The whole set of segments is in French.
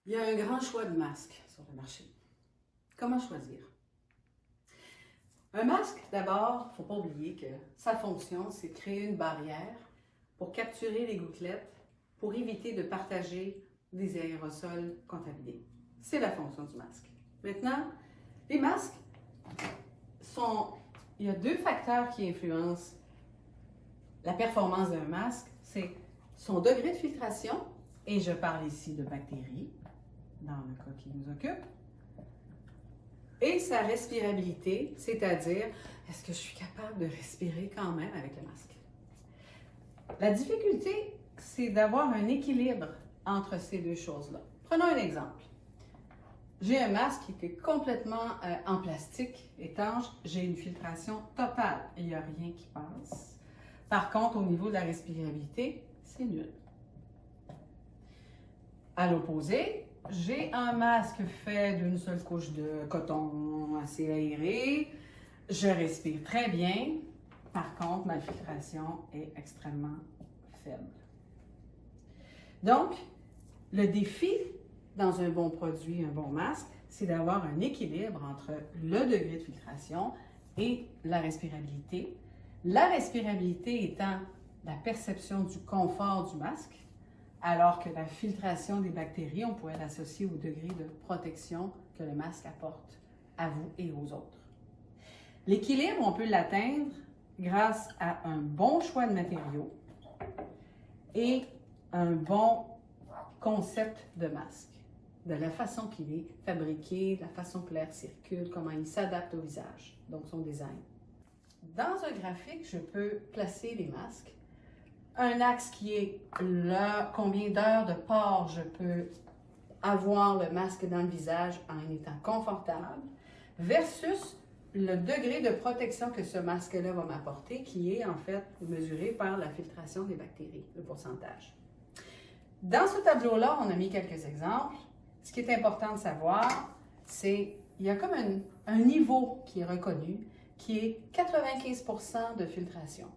Il y a un grand choix de masques sur le marché. Comment choisir? Un masque, d'abord, il ne faut pas oublier que sa fonction, c'est de créer une barrière pour capturer les gouttelettes, pour éviter de partager des aérosols contaminés. C'est la fonction du masque. Maintenant, les masques il y a deux facteurs qui influencent la performance d'un masque. C'est son degré de filtration, et je parle ici de bactéries, dans le cas qui nous occupe, et sa respirabilité, c'est-à-dire, est-ce que je suis capable de respirer quand même avec le masque? La difficulté, c'est d'avoir un équilibre entre ces deux choses-là. Prenons un exemple. J'ai un masque qui est complètement en plastique, étanche, j'ai une filtration totale, il n'y a rien qui passe. Par contre, au niveau de la respirabilité, c'est nul. À l'opposé, j'ai un masque fait d'une seule couche de coton assez aéré. Je respire très bien. Par contre, ma filtration est extrêmement faible. Donc, le défi dans un bon produit, un bon masque, c'est d'avoir un équilibre entre le degré de filtration et la respirabilité. La respirabilité étant la perception du confort du masque, alors que la filtration des bactéries, on pourrait l'associer au degré de protection que le masque apporte à vous et aux autres. L'équilibre, on peut l'atteindre grâce à un bon choix de matériaux et un bon concept de masque, de la façon qu'il est fabriqué, de la façon que l'air circule, comment il s'adapte au visage, donc son design. Dans un graphique, je peux placer les masques. Un axe qui est combien d'heures de port je peux avoir le masque dans le visage en étant confortable, versus le degré de protection que ce masque-là va m'apporter, qui est en fait mesuré par la filtration des bactéries, le pourcentage. Dans ce tableau-là, on a mis quelques exemples. Ce qui est important de savoir, c'est qu'il y a comme un niveau qui est reconnu, qui est 95% de filtration.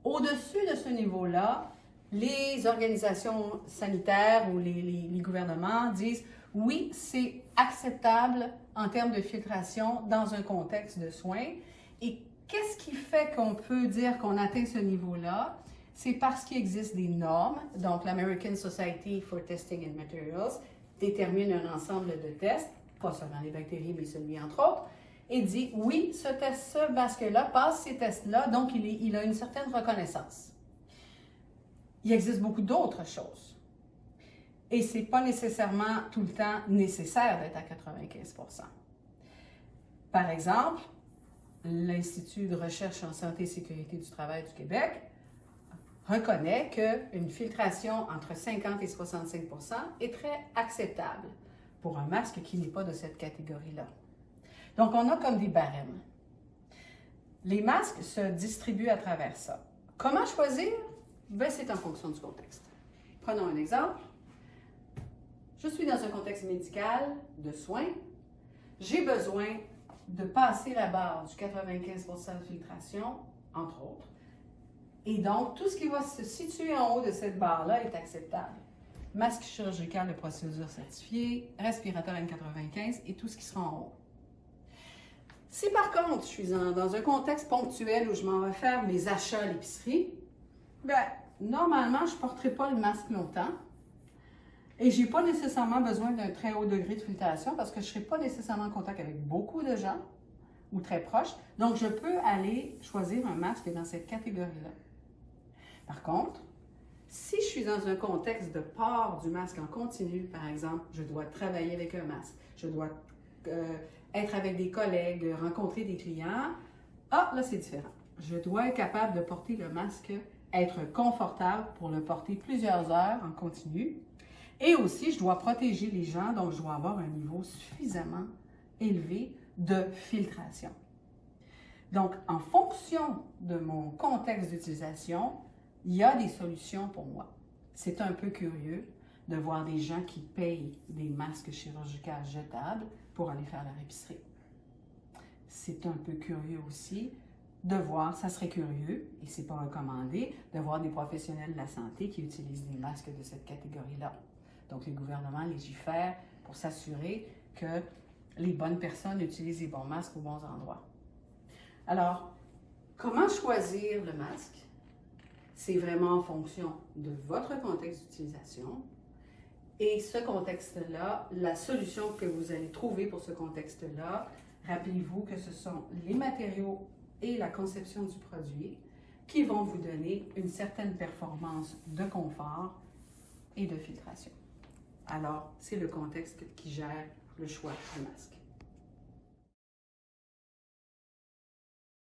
Au-dessus de ce niveau-là, les organisations sanitaires ou les gouvernements disent « oui, c'est acceptable en termes de filtration dans un contexte de soins ». Et qu'est-ce qui fait qu'on peut dire qu'on atteint ce niveau-là? C'est parce qu'il existe des normes. Donc, l'American Society for Testing and Materials détermine un ensemble de tests, pas seulement les bactéries, mais celui entre autres, et dit « oui, ce masque-là passe ces tests-là, donc il a une certaine reconnaissance ». Il existe beaucoup d'autres choses. Et ce n'est pas nécessairement tout le temps nécessaire d'être à 95%. Par exemple, l'Institut de recherche en santé et sécurité du travail du Québec reconnaît qu'une filtration entre 50 et 65% est très acceptable pour un masque qui n'est pas de cette catégorie-là. Donc, on a comme des barèmes. Les masques se distribuent à travers ça. Comment choisir? Ben, c'est en fonction du contexte. Prenons un exemple. Je suis dans un contexte médical, de soins. J'ai besoin de passer la barre du 95% de filtration, entre autres. Et donc, tout ce qui va se situer en haut de cette barre-là est acceptable. Masque chirurgical de procédure certifiée, respirateur N95 et tout ce qui sera en haut. Si par contre, je suis dans un contexte ponctuel où je m'en vais faire mes achats à l'épicerie, bien, normalement, je ne porterai pas le masque longtemps et je n'ai pas nécessairement besoin d'un très haut degré de filtration parce que je ne serai pas nécessairement en contact avec beaucoup de gens ou très proches. Donc, je peux aller choisir un masque dans cette catégorie-là. Par contre, si je suis dans un contexte de port du masque en continu, par exemple, je dois travailler avec un masque, je dois être avec des collègues, rencontrer des clients, là, c'est différent. Je dois être capable de porter le masque, être confortable pour le porter plusieurs heures en continu. Et aussi, je dois protéger les gens, donc je dois avoir un niveau suffisamment élevé de filtration. Donc, en fonction de mon contexte d'utilisation, il y a des solutions pour moi. C'est un peu curieux de voir des gens qui payent des masques chirurgicaux jetables pour aller faire leur épicerie. C'est un peu curieux aussi de voir, ça serait curieux, et c'est pas recommandé, de voir des professionnels de la santé qui utilisent des masques de cette catégorie-là. Donc, les gouvernements légifèrent pour s'assurer que les bonnes personnes utilisent les bons masques aux bons endroits. Alors, comment choisir le masque? C'est vraiment en fonction de votre contexte d'utilisation. Et ce contexte-là, la solution que vous allez trouver pour ce contexte-là, rappelez-vous que ce sont les matériaux et la conception du produit qui vont vous donner une certaine performance de confort et de filtration. Alors, c'est le contexte qui gère le choix du masque.